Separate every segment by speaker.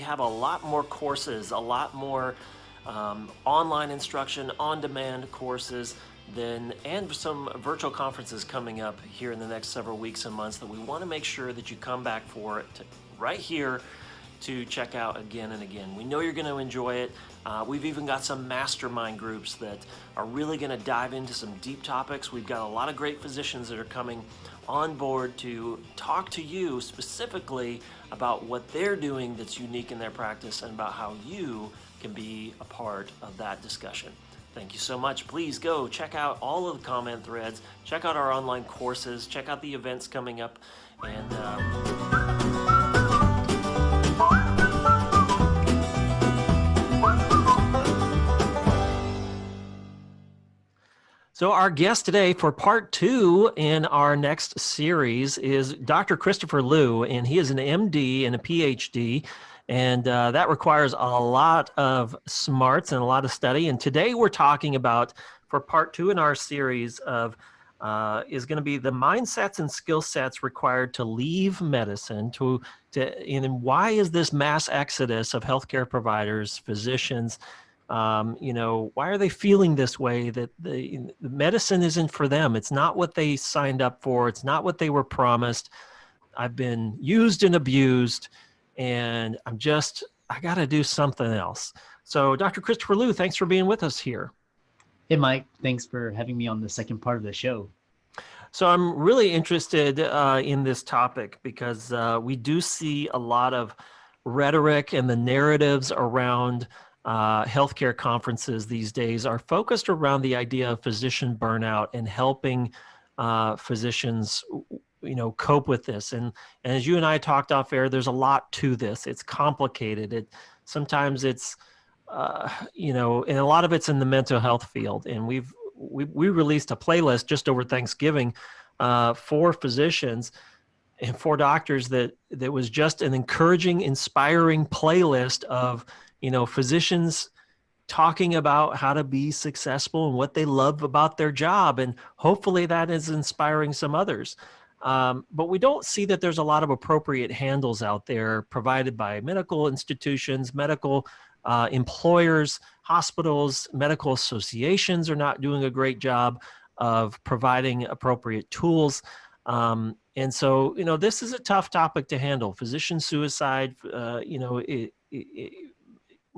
Speaker 1: have a lot more courses, a lot more online instruction, on-demand courses, and some virtual conferences coming up here in the next several weeks and months that we want to make sure that you come back for right here to check out again and again. We know you're going to enjoy it. We've even got some mastermind groups that are really going to dive into some deep topics. We've got a lot of great physicians that are coming on board to talk to you specifically about what they're doing that's unique in their practice and about how you can be a part of that discussion. Thank you so much. Please go check out all of the comment threads, check out our online courses, check out the events coming up, and so our guest today for part 2 in our next series is Dr. Christopher Liu, and he is an MD and a PhD, and that requires a lot of smarts and a lot of study. And today we're talking about, for part 2 in our series of, is going to be the mindsets and skill sets required to leave medicine, and why is this mass exodus of healthcare providers, physicians, why are they feeling this way, that the medicine isn't for them? It's not what they signed up for. It's not what they were promised. I've been used and abused, and I got to do something else. So Dr. Christopher Liu, thanks for being with us here.
Speaker 2: Hey, Mike, thanks for having me on the second part of the show.
Speaker 1: So I'm really interested in this topic because we do see a lot of rhetoric, and the narratives around healthcare conferences these days are focused around the idea of physician burnout and helping physicians, cope with this. And as you and I talked off air, there's a lot to this. It's complicated. Sometimes it's, and a lot of it's in the mental health field. And we released a playlist just over Thanksgiving for physicians and for doctors that was just an encouraging, inspiring playlist of physicians talking about how to be successful and what they love about their job. And hopefully that is inspiring some others. But we don't see that there's a lot of appropriate handles out there provided by medical institutions, medical employers, hospitals, medical associations are not doing a great job of providing appropriate tools. And so, this is a tough topic to handle. Physician suicide,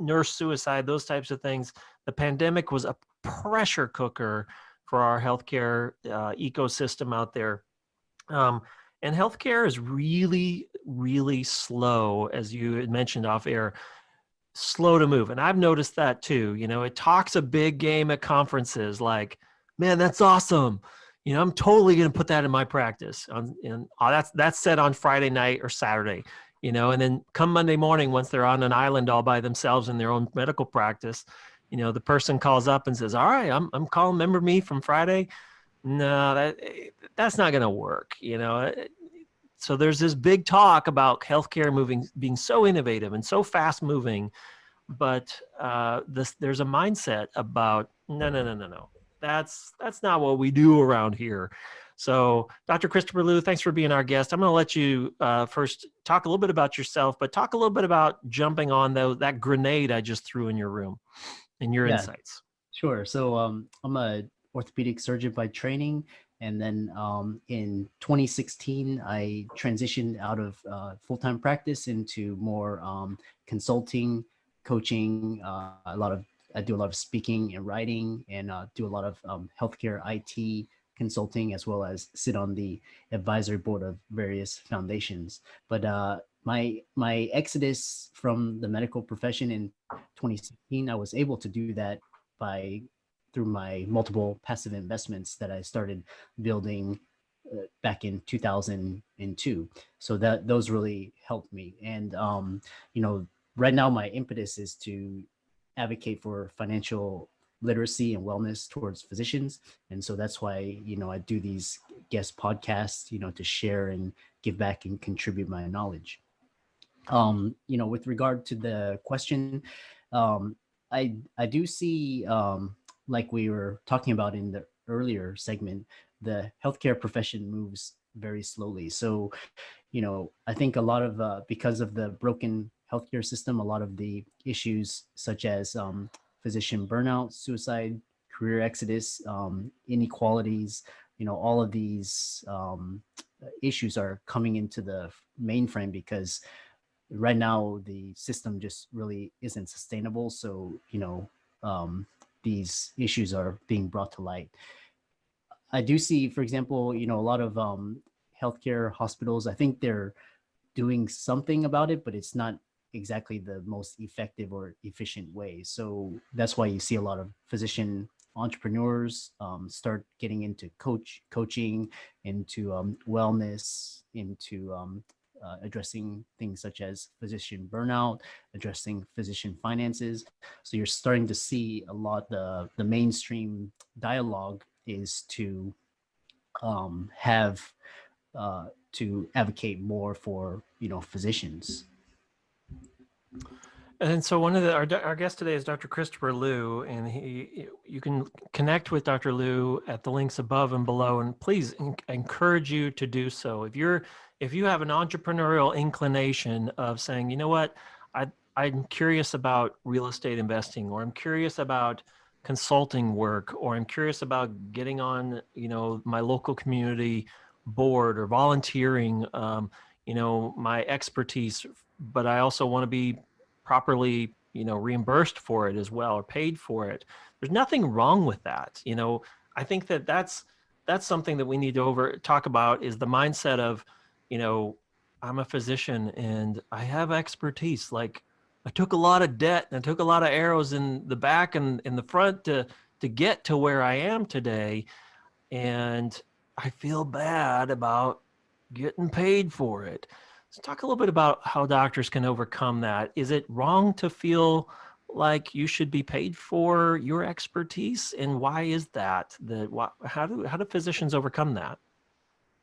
Speaker 1: nurse suicide, those types of things. The pandemic was a pressure cooker for our healthcare ecosystem out there. And healthcare is really, really slow, as you had mentioned off air, slow to move. And I've noticed that too. It talks a big game at conferences like, man, that's awesome. I'm totally going to put that in my practice. And that's said on Friday night or Saturday. And then come Monday morning, once they're on an island all by themselves in their own medical practice, the person calls up and says, all right, I'm calling, remember me from Friday? No, that's not going to work. So there's this big talk about healthcare being so innovative and so fast moving, but there's a mindset about, no. That's not what we do around here. So Dr. Christopher Liu, thanks for being our guest. I'm going to let you first talk a little bit about yourself, but talk a little bit about jumping on that grenade I just threw in your room and your insights.
Speaker 2: Sure. So I'm a orthopedic surgeon by training. And then in 2016, I transitioned out of full-time practice into more consulting, coaching, I do a lot of speaking and writing, and do a lot of healthcare IT consulting, as well as sit on the advisory board of various foundations. But my exodus from the medical profession in 2016, I was able to do that through my multiple passive investments that I started building back in 2002. So those really helped me. And right now my impetus is to advocate for financial literacy and wellness towards physicians. And so that's why, I do these guest podcasts, to share and give back and contribute my knowledge. With regard to the question, I do see, like we were talking about in the earlier segment, the healthcare profession moves very slowly. So, I think a lot of, because of the broken healthcare system, a lot of the issues such as physician burnout, suicide, career exodus, inequalities, all of these issues are coming into the mainframe because right now the system just really isn't sustainable. So, these issues are being brought to light. I do see, for example, a lot of healthcare hospitals. I think they're doing something about it, but it's not exactly the most effective or efficient way. So that's why you see a lot of physician entrepreneurs start getting into coaching, into wellness, into addressing things such as physician burnout, addressing physician finances. So you're starting to see a lot. The mainstream dialogue is have to advocate more for physicians.
Speaker 1: And so our guest today is Dr. Christopher Liu, and you can connect with Dr. Liu at the links above and below. And please encourage you to do so. If you have an entrepreneurial inclination of saying, you know what, I'm curious about real estate investing, or I'm curious about consulting work, or I'm curious about getting on, my local community board or volunteering, my expertise, but I also want to be properly reimbursed for it as well, or paid for it. There's nothing wrong with that. I think that's something that we need to talk about, is the mindset of, I'm a physician and I have expertise. Like, I took a lot of debt and I took a lot of arrows in the back and in the front to get to where I am today, and I feel bad about getting paid for it. Let's talk a little bit about how doctors can overcome that. Is it wrong to feel like you should be paid for your expertise, and why is that? How do physicians overcome that?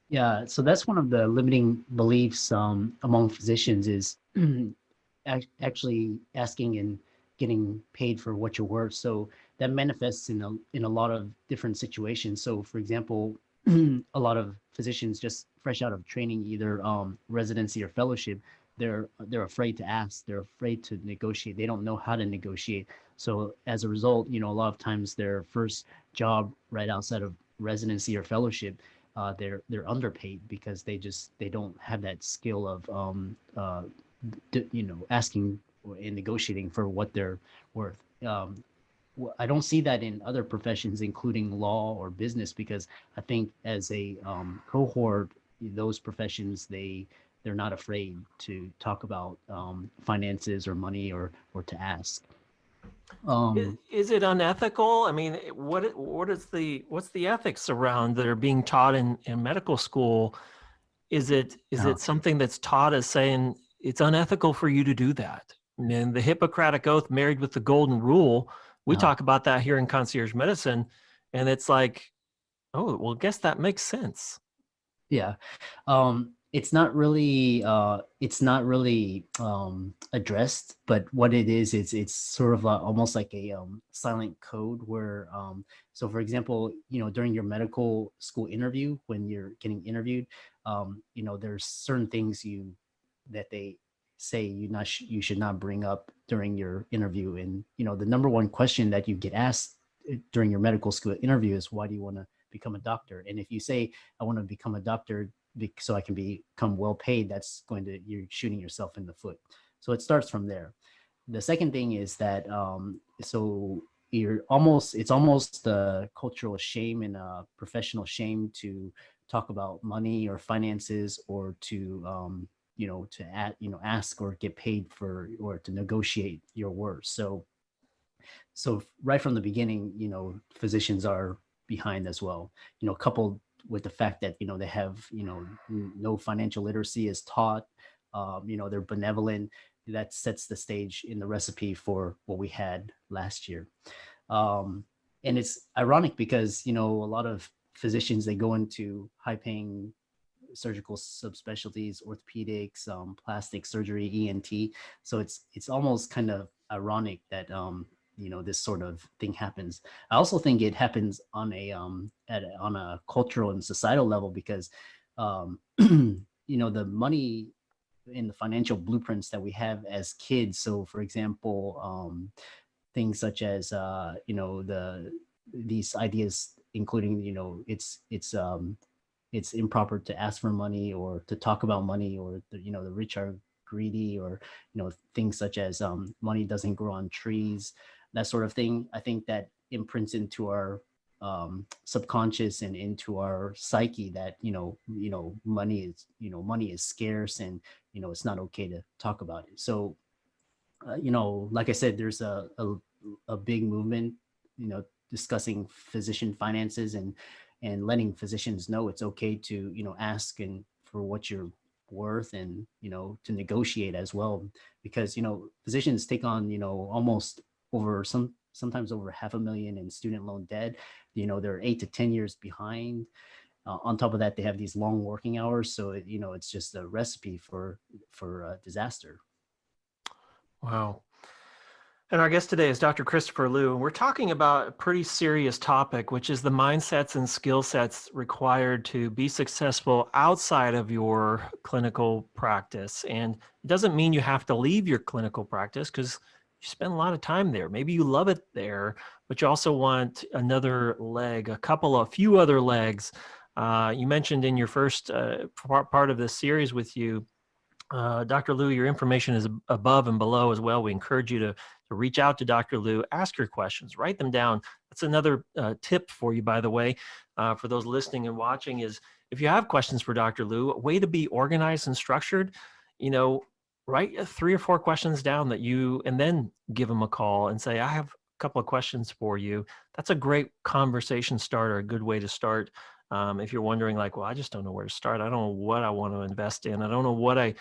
Speaker 2: Yeah, so that's one of the limiting beliefs among physicians is actually asking and getting paid for what you're worth. So that manifests in a lot of different situations. So, for example, a lot of physicians just fresh out of training, either residency or fellowship, they're afraid to ask. They're afraid to negotiate. They don't know how to negotiate. So as a result, a lot of times their first job right outside of residency or fellowship, they're underpaid because they don't have that skill of asking and negotiating for what they're worth. I don't see that in other professions, including law or business, because I think as a cohort, those professions, they're not afraid to talk about finances or money or to ask.
Speaker 1: Is it unethical? I mean, what's the ethics around that are being taught in medical school? Is it
Speaker 2: Uh,
Speaker 1: something that's taught as saying it's unethical for you to do that? And the Hippocratic Oath, married with the Golden Rule, we
Speaker 2: uh,
Speaker 1: talk about that here in concierge medicine, and it's like, oh, well, guess that makes sense.
Speaker 2: yeah. It's not really addressed, but what it is, it's sort of almost like a silent code where so for example, during your medical school interview, when you're getting interviewed, there's certain things that they say you should not bring up during your interview. And the number one question that you get asked during your medical school interview is, why do you want to become a doctor? And if you say, I want to become a doctor so I can become well paid, you're shooting yourself in the foot. So it starts from there. The second thing is that so it's almost a cultural shame and a professional shame to talk about money or finances, or to ask or get paid for, or to negotiate your worth. So right from the beginning, physicians are behind as well, coupled with the fact that, they have, no financial literacy is taught, they're benevolent. That sets the stage in the recipe for what we had last year. Um, and it's ironic because, a lot of physicians, they go into high paying surgical subspecialties, orthopedics, plastic surgery, ENT. So it's almost kind of ironic that this sort of thing happens. I also think it happens on on a cultural and societal level because the money in the financial blueprints that we have as kids. So, for example, things such as these ideas, including it's improper to ask for money or to talk about money, or the rich are greedy, or things such as money doesn't grow on trees, that sort of thing. I think that imprints into our subconscious and into our psyche that money is scarce, and it's not okay to talk about it. So like I said, there's a big movement, discussing physician finances, and letting physicians know it's okay to, ask and for what you're worth, and, to negotiate as well, because, physicians take on, almost over sometimes over 500,000 in student loan debt. They're 8 to 10 years behind. On top of that, they have these long working hours. So, it's just a recipe for disaster.
Speaker 1: Wow. And our guest today is Dr. Christopher Liu, and we're talking about a pretty serious topic, which is the mindsets and skill sets required to be successful outside of your clinical practice. And it doesn't mean you have to leave your clinical practice, because you spend a lot of time there. Maybe you love it there, but you also want another leg, a few other legs. You mentioned in your first part of this series with you, Dr. Liu, your information is above and below as well. We encourage you to reach out to Dr. Liu, ask your questions, write them down. That's another tip for you, by the way, for those listening and watching, is if you have questions for Dr. Liu, a way to be organized and structured, write 3 or 4 questions down and then give him a call and say, I have a couple of questions for you. That's a great conversation starter, a good way to start. If you're wondering, like, well, I just don't know where to start. I don't know what I want to invest in. I don't know what I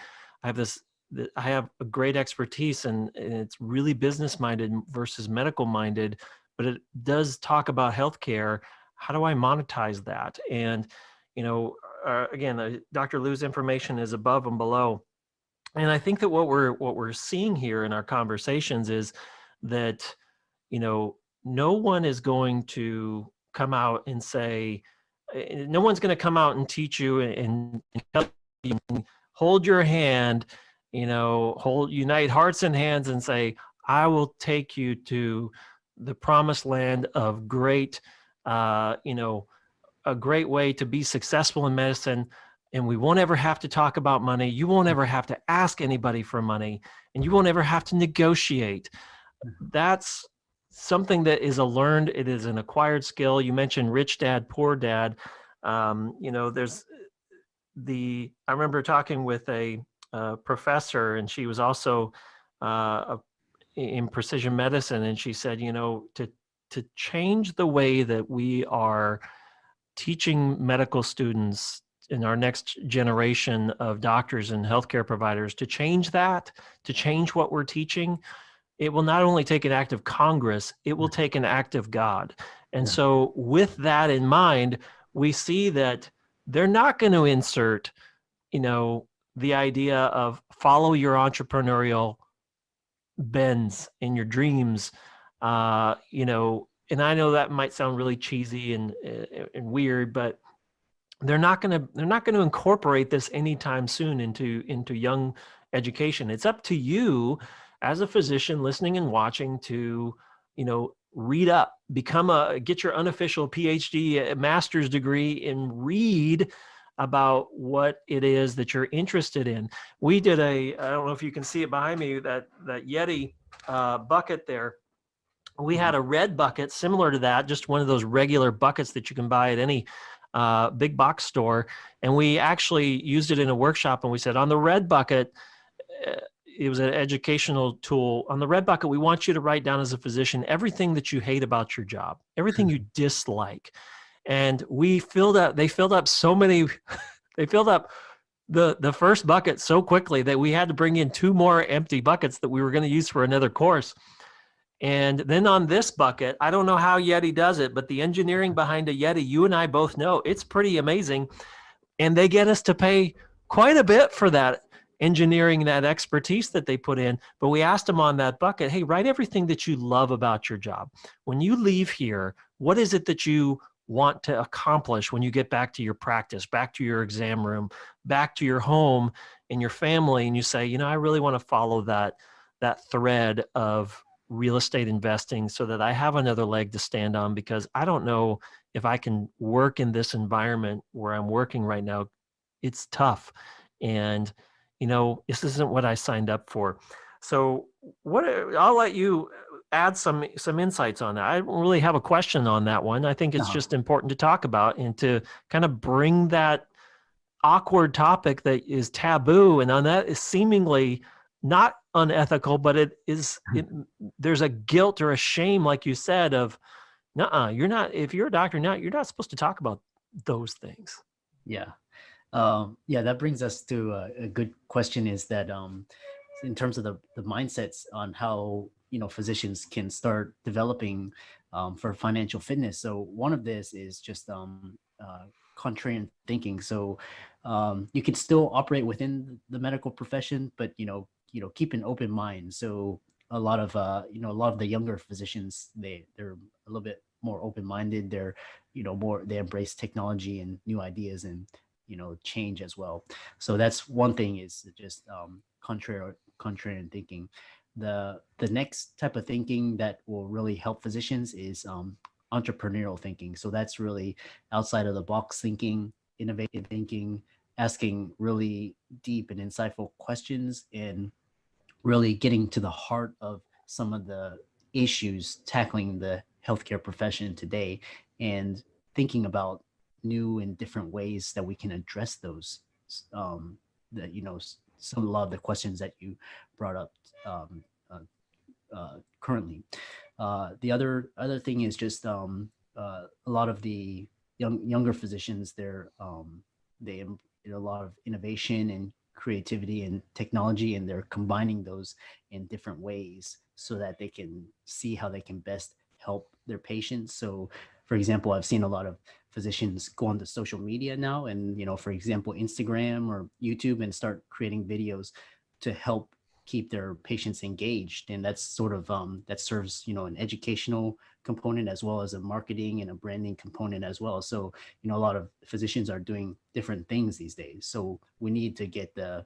Speaker 1: have a great expertise, and it's really business minded versus medical minded, but it does talk about healthcare. How do I monetize that? And, again, Dr. Liu's information is above and below. And I think that what we're seeing here in our conversations is that, no one is going to come out and say, no one's going to come out and teach you and tell you, hold your hand, unite hearts and hands and say, I will take you to the promised land of great, a great way to be successful in medicine. And we won't ever have to talk about money. You won't ever have to ask anybody for money, and you won't ever have to negotiate. That's something that is it is an acquired skill. You mentioned rich dad, poor dad. I remember talking with a professor, and she was also in precision medicine. And she said, to change the way that we are teaching medical students in our next generation of doctors and healthcare providers, to change what we're teaching, it will not only take an act of Congress, it will take an act of God. And so with that in mind, we see that they're not going to insert, the idea of follow your entrepreneurial bends in your dreams, and I know that might sound really cheesy and weird, but they're not going to incorporate this anytime soon into young education. It's up to you as a physician listening and watching to, read up, get your unofficial PhD, a master's degree, and read about what it is that you're interested in. We did I don't know if you can see it behind me, that Yeti bucket there. We had a red bucket similar to that, just one of those regular buckets that you can buy at any big box store. And we actually used it in a workshop, and we said, on the red bucket, it was an educational tool. On the red bucket, we want you to write down as a physician everything that you hate about your job, everything you dislike. And they filled up so many, they filled up the first bucket so quickly that we had to bring in 2 more empty buckets that we were going to use for another course. And then on this bucket, I don't know how Yeti does it, but the engineering behind a Yeti, you and I both know, it's pretty amazing. And they get us to pay quite a bit for that engineering, that expertise that they put in. But we asked them on that bucket, hey, write everything that you love about your job. When you leave here, what is it that you want to accomplish when you get back to your practice, back to your exam room, back to your home? in your family and you say, I really want to follow that thread of real estate investing so that I have another leg to stand on, because I don't know if I can work in this environment where I'm working right now. It's tough. And, this isn't what I signed up for. So I'll let you add some insights on that. I don't really have a question on that one. I think it's
Speaker 2: Uh-huh.
Speaker 1: just important to talk about and to kind of bring that awkward topic that is taboo and on that is seemingly not unethical, but there's a guilt or a shame, like you said, of nuh-uh, you're not, if you're a doctor now, you're not supposed to talk about those things.
Speaker 2: Yeah. Yeah, that brings us to a good question, is that in terms of the mindsets on how, physicians can start developing for financial fitness. So one of this is just contrarian thinking. So you can still operate within the medical profession, but keep an open mind. So a lot of a lot of the younger physicians, they're a little bit more open-minded. They're they embrace technology and new ideas and change as well. So that's one thing, is just contrarian thinking. The next type of thinking that will really help physicians is entrepreneurial thinking. So that's really outside of the box thinking, innovative thinking, asking really deep and insightful questions, and really getting to the heart of some of the issues tackling the healthcare profession today, and thinking about new and different ways that we can address those. That some a lot of the questions that you brought up um, currently. The other thing is just a lot of the younger physicians, they a lot of innovation and creativity and technology, and they're combining those in different ways so that they can see how they can best help their patients. So for example, I've seen a lot of physicians go onto social media now, and for example, Instagram or YouTube, and start creating videos to help keep their patients engaged. And that's sort of that serves an educational component, as well as a marketing and a branding component as well. So a lot of physicians are doing different things these days. So we need to get the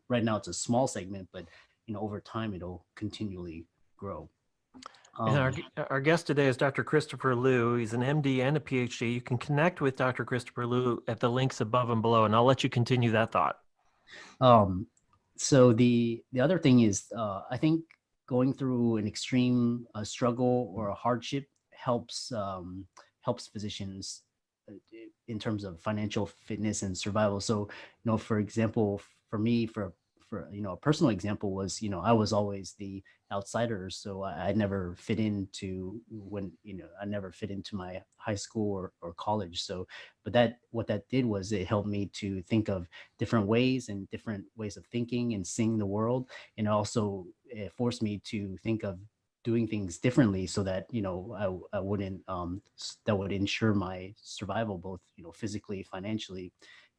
Speaker 2: right now it's a small segment, but over time it'll continually grow.
Speaker 1: And
Speaker 2: um,
Speaker 1: our guest today is Dr. Christopher Liu. He's an MD and a PhD. You can connect with Dr. Christopher Liu at the links above and below, and I'll let you continue that thought.
Speaker 2: Um, so the other thing is, I think going through an extreme struggle or a hardship helps physicians in terms of financial fitness and survival. So, for example, for me, for a personal example was, I was always the outsider. So I never fit into I never fit into my high school or college. So, but what that did was it helped me to think of different ways and different ways of thinking and seeing the world. And also it forced me to think of doing things differently, so that I wouldn't that would ensure my survival, both physically, financially,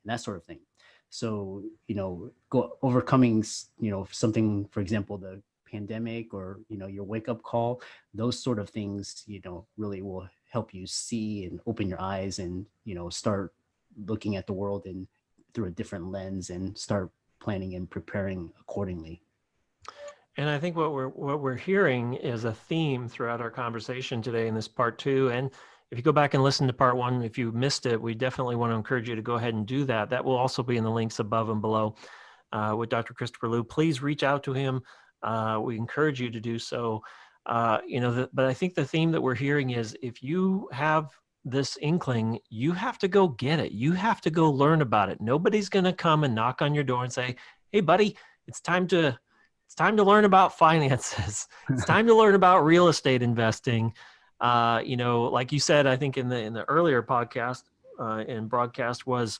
Speaker 2: and that sort of thing. So overcoming something, for example, the pandemic, or your wake up call, those sort of things really will help you see and open your eyes, and start looking at the world and through a different lens, and start planning and preparing accordingly.
Speaker 1: And I think what we're hearing is a theme throughout our conversation today in this part two. And if you go back and listen to part one, if you missed it, we definitely want to encourage you to go ahead and do that. That will also be in the links above and below with Dr. Christopher Liu. Please reach out to him. We encourage you to do so. But I think the theme that we're hearing is, if you have this inkling, you have to go get it. You have to go learn about it. Nobody's going to come and knock on your door and say, "Hey, buddy, it's time to learn about finances. It's time to learn about real estate investing." Like you said, I think in the earlier podcast and broadcast was,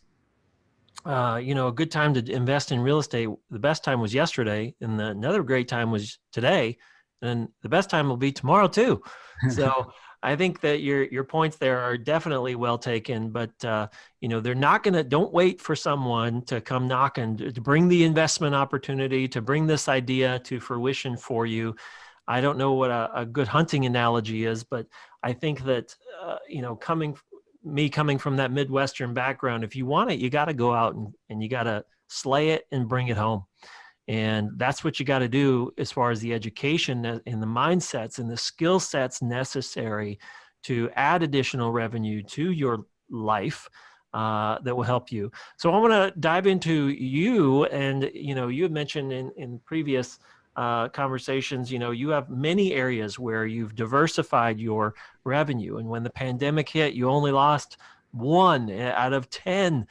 Speaker 1: a good time to invest in real estate. The best time was yesterday, and another great time was today, and the best time will be tomorrow too. So I think that your points there are definitely well taken, but they're not going to, don't wait for someone to come knocking to bring the investment opportunity, to bring this idea to fruition for you. I don't know what a good hunting analogy is, but I think that, coming from that Midwestern background, if you want it, you got to go out and you got to slay it and bring it home. And that's what you got to do as far as the education and the mindsets and the skill sets necessary to add additional revenue to your life that will help you. So I want to dive into you. And, you had mentioned in previous conversations, you have many areas where you've diversified your revenue. And when the pandemic hit, you only lost 1 out of 10.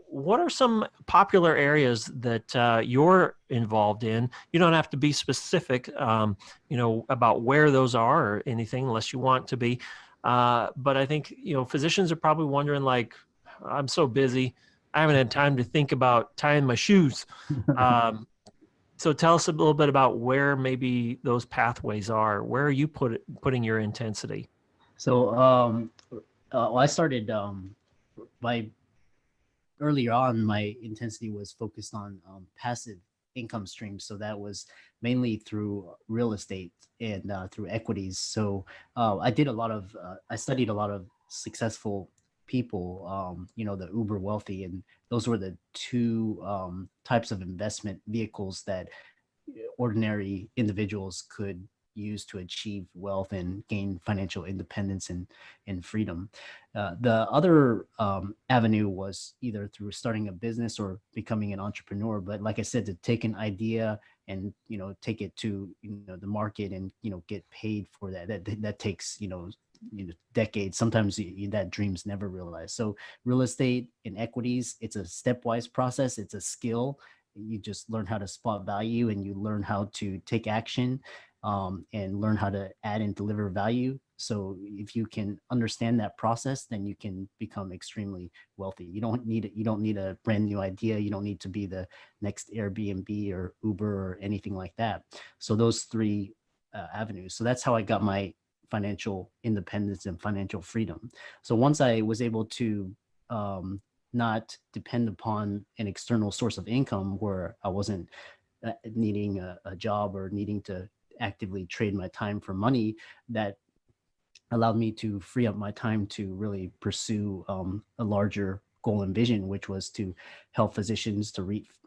Speaker 1: What are some popular areas that you're involved in? You don't have to be specific, about where those are or anything unless you want to be. But I think, physicians are probably wondering, like, I'm so busy. I haven't had time to think about tying my shoes. So tell us a little bit about where maybe those pathways are. Where are you putting your intensity?
Speaker 2: So I started by earlier on, my intensity was focused on passive income streams. So that was mainly through real estate and through equities. So I studied a lot of successful people, the uber wealthy, and those were the two types of investment vehicles that ordinary individuals could use to achieve wealth and gain financial independence and freedom. The other avenue was either through starting a business or becoming an entrepreneur. But like I said, to take an idea and take it to the market and get paid for that takes decades. Sometimes that dream's never realized. So real estate and equities, it's a stepwise process. It's a skill. You just learn how to spot value, and you learn how to take action, and learn how to add and deliver value. So if you can understand that process, then you can become extremely wealthy. You don't need a brand new idea. You don't need to be the next Airbnb or Uber or anything like that. So those three avenues. So that's how I got my financial independence and financial freedom. So once I was able to not depend upon an external source of income where I wasn't needing a job or needing to actively trade my time for money, that allowed me to free up my time to really pursue a larger goal and vision, which was to help physicians, to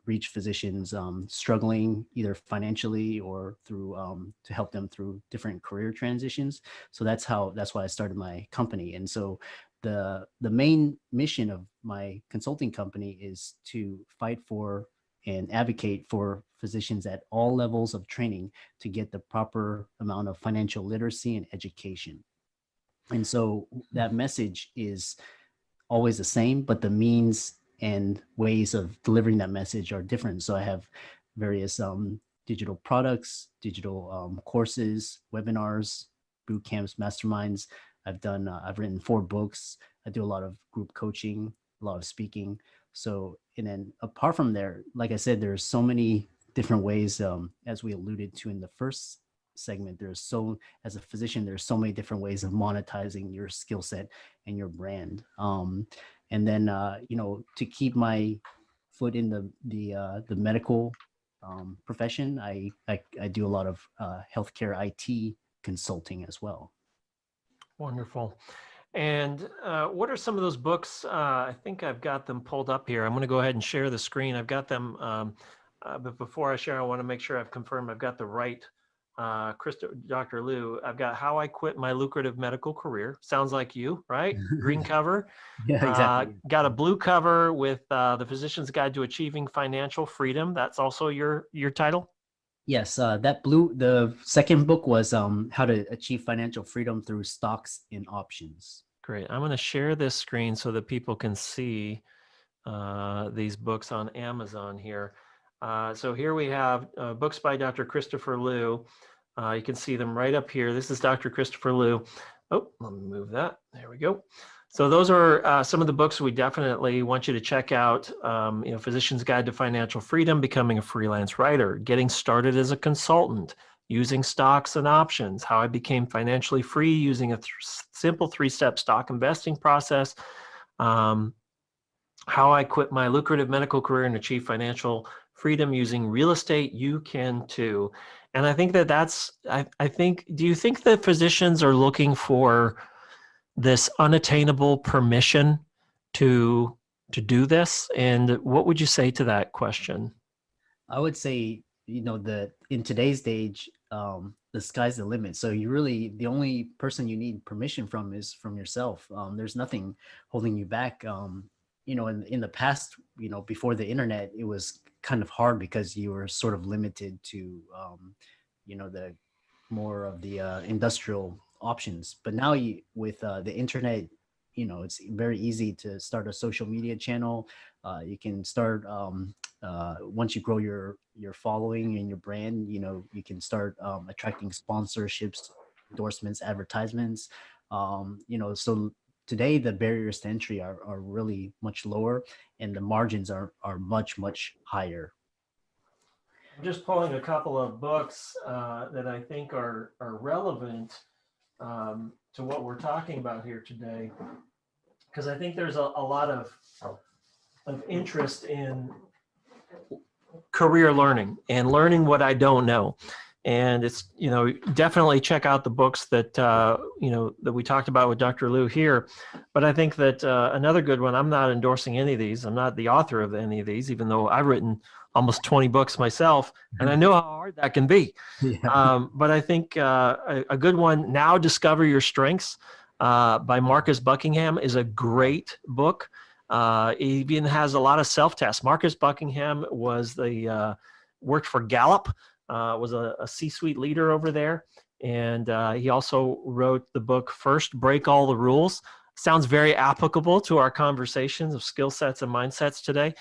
Speaker 2: reach physicians struggling either financially or through to help them through different career transitions. So that's why I started my company. And so the main mission of my consulting company is to fight for and advocate for physicians at all levels of training to get the proper amount of financial literacy and education. And so that message is always the same, but the means and ways of delivering that message are different. So I have various digital products, digital courses, webinars, boot camps, masterminds. I've written 4 books. I do a lot of group coaching, a lot of speaking. So, and then apart from there, like I said, there's so many different ways, as we alluded to in the first segment, as a physician, there's so many different ways of monetizing your skill set and your brand. And then, to keep my foot in the medical profession, I do a lot of healthcare IT consulting as well.
Speaker 1: Wonderful. And what are some of those books? I think I've got them pulled up here. I'm going to go ahead and share the screen. I've got them, but before I share, I want to make sure I've confirmed I've got the right Dr. Liu. I've got How I Quit My Lucrative Medical Career. Sounds like you, right? Green cover.
Speaker 2: Yeah, exactly.
Speaker 1: Got a blue cover with The Physician's Guide to Achieving Financial Freedom. That's also your title?
Speaker 2: Yes, the second book was How to Achieve Financial Freedom Through Stocks and Options.
Speaker 1: Great. I'm going to share this screen so that people can see these books on Amazon here. So here we have books by Dr. Christopher Liu. You can see them right up here. This is Dr. Christopher Liu. Oh, let me move that. There we go. So those are some of the books we definitely want you to check out. Physician's Guide to Financial Freedom, Becoming a Freelance Writer, Getting Started as a Consultant, Using Stocks and Options, How I Became Financially Free Using a Simple 3-Step Stock Investing Process, How I Quit My Lucrative Medical Career and Achieve Financial Freedom Using Real Estate. You can too. And I think do you think that physicians are looking for this unattainable permission to to do this? And what would you say to that question?
Speaker 2: I would say, the in today's age, the sky's the limit. So you really, the only person you need permission from is from yourself. There's nothing holding you back. In the past, before the internet, it was kind of hard because you were sort of limited to, the more of the industrial options. But now with the internet, it's very easy to start a social media channel. You can start once you grow your following and your brand, you can start attracting sponsorships, endorsements, advertisements. So today the barriers to entry are really much lower, and the margins are much higher.
Speaker 1: I'm just pulling a couple of books that I think are relevant to what we're talking about here today, because I think there's a lot of interest in career learning and learning what I don't know. And it's, definitely check out the books that, that we talked about with Dr. Liu here. But I think that another good one, I'm not endorsing any of these. I'm not the author of any of these, even though I've written almost 20 books myself, and I know how hard that can be.
Speaker 2: Yeah.
Speaker 1: But I think a good one, Now Discover Your Strengths by Marcus Buckingham, is a great book. It even has a lot of self-tests. Marcus Buckingham worked for Gallup, was a C-suite leader over there. And he also wrote the book, First Break All the Rules. Sounds very applicable to our conversations of skill sets and mindsets today.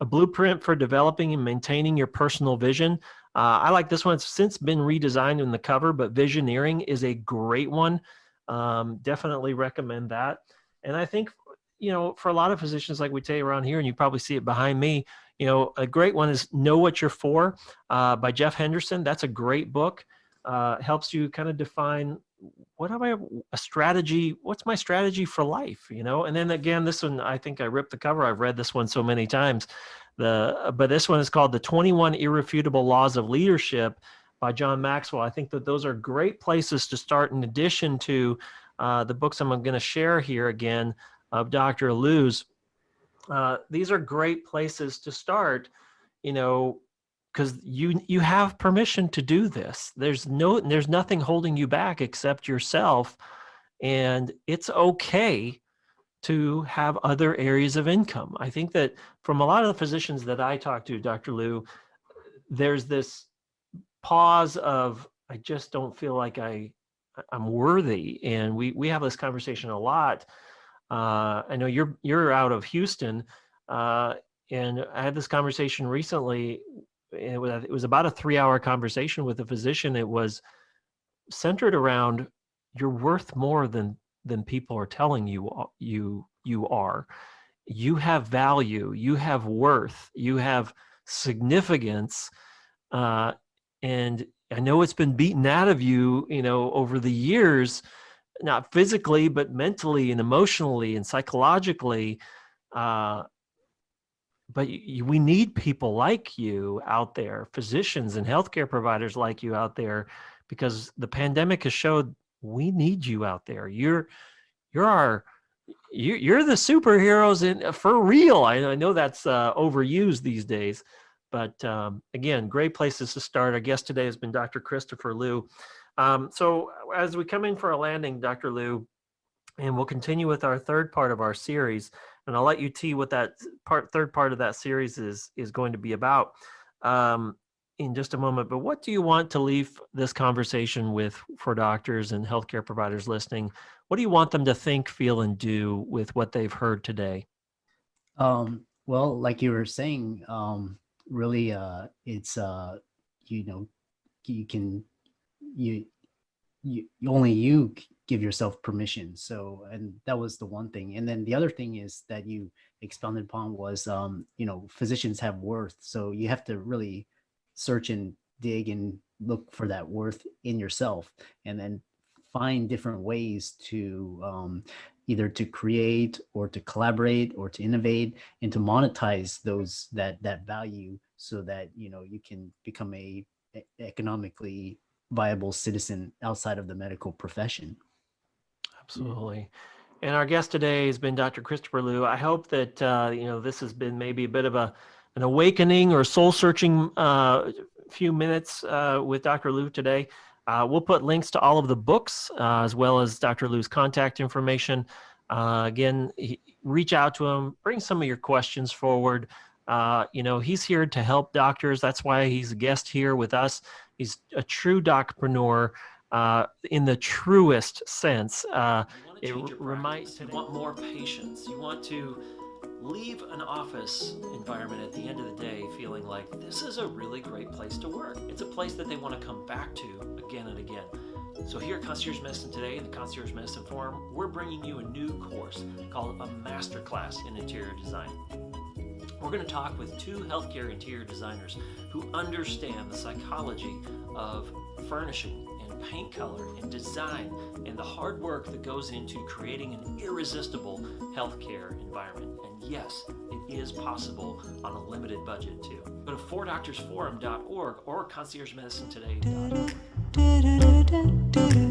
Speaker 1: A blueprint for developing and maintaining your personal vision. I like this one. It's since been redesigned in the cover, but Visioneering is a great one. Definitely recommend that. And I think, for a lot of physicians, like we tell you around here, and you probably see it behind me, a great one is Know What You're For by Jeff Henderson. That's a great book. Helps you kind of define what's my strategy for life, And then again, this one, I think I ripped the cover. I've read this one so many times. But this one is called The 21 Irrefutable Laws of Leadership by John Maxwell. I think that those are great places to start, in addition to the books I'm going to share here again of Dr. Liu's. These are great places to start, because you have permission to do this. There's nothing holding you back except yourself, and it's okay to have other areas of income. I think that from a lot of the physicians that I talk to, Dr. Liu, there's this pause of, I just don't feel like I'm worthy, and we have this conversation a lot. I know you're out of Houston, and I had this conversation recently. It was about a 3-hour conversation with a physician. It was centered around, you're worth more than people are telling you you are. You have value. You have worth. You have significance. And I know it's been beaten out of you, over the years, not physically, but mentally and emotionally and psychologically. But we need people like you out there, physicians and healthcare providers like you out there, because the pandemic has showed we need you out there. You're the superheroes for real. I know that's overused these days, but again, great places to start. Our guest today has been Dr. Christopher Liu. So as we come in for a landing, Dr. Liu, and we'll continue with our third part of our series, and I'll let you tee what that third part of that series is going to be about in just a moment. But what do you want to leave this conversation with for doctors and healthcare providers listening? What do you want them to think, feel, and do with what they've heard today?
Speaker 2: Well, like you were saying, really, it's you can you only you give yourself permission. So, and that was the one thing. And then the other thing is that you expounded upon was, physicians have worth. So you have to really search and dig and look for that worth in yourself, and then find different ways to either to create or to collaborate or to innovate and to monetize that value, so that you can become a economically viable citizen outside of the medical profession.
Speaker 1: Absolutely. And our guest today has been Dr. Christopher Liu. I hope that this has been maybe a bit of an awakening or soul-searching few minutes with Dr. Liu today. We'll put links to all of the books as well as Dr. Liu's contact information. Again, reach out to him, bring some of your questions forward. He's here to help doctors. That's why he's a guest here with us. He's a true docpreneur in the truest sense.
Speaker 3: You want more patience. You want to leave an office environment at the end of the day feeling like this is a really great place to work. It's a place that they want to come back to again and again. So here at Concierge Medicine Today, in the Concierge Medicine Forum, we're bringing you a new course called a Masterclass in Interior Design. We're going to talk with two healthcare interior designers who understand the psychology of furnishing and paint color and design and the hard work that goes into creating an irresistible healthcare environment. And yes, it is possible on a limited budget too. Go to fourdoctorsforum.org or conciergemedicinetoday.org.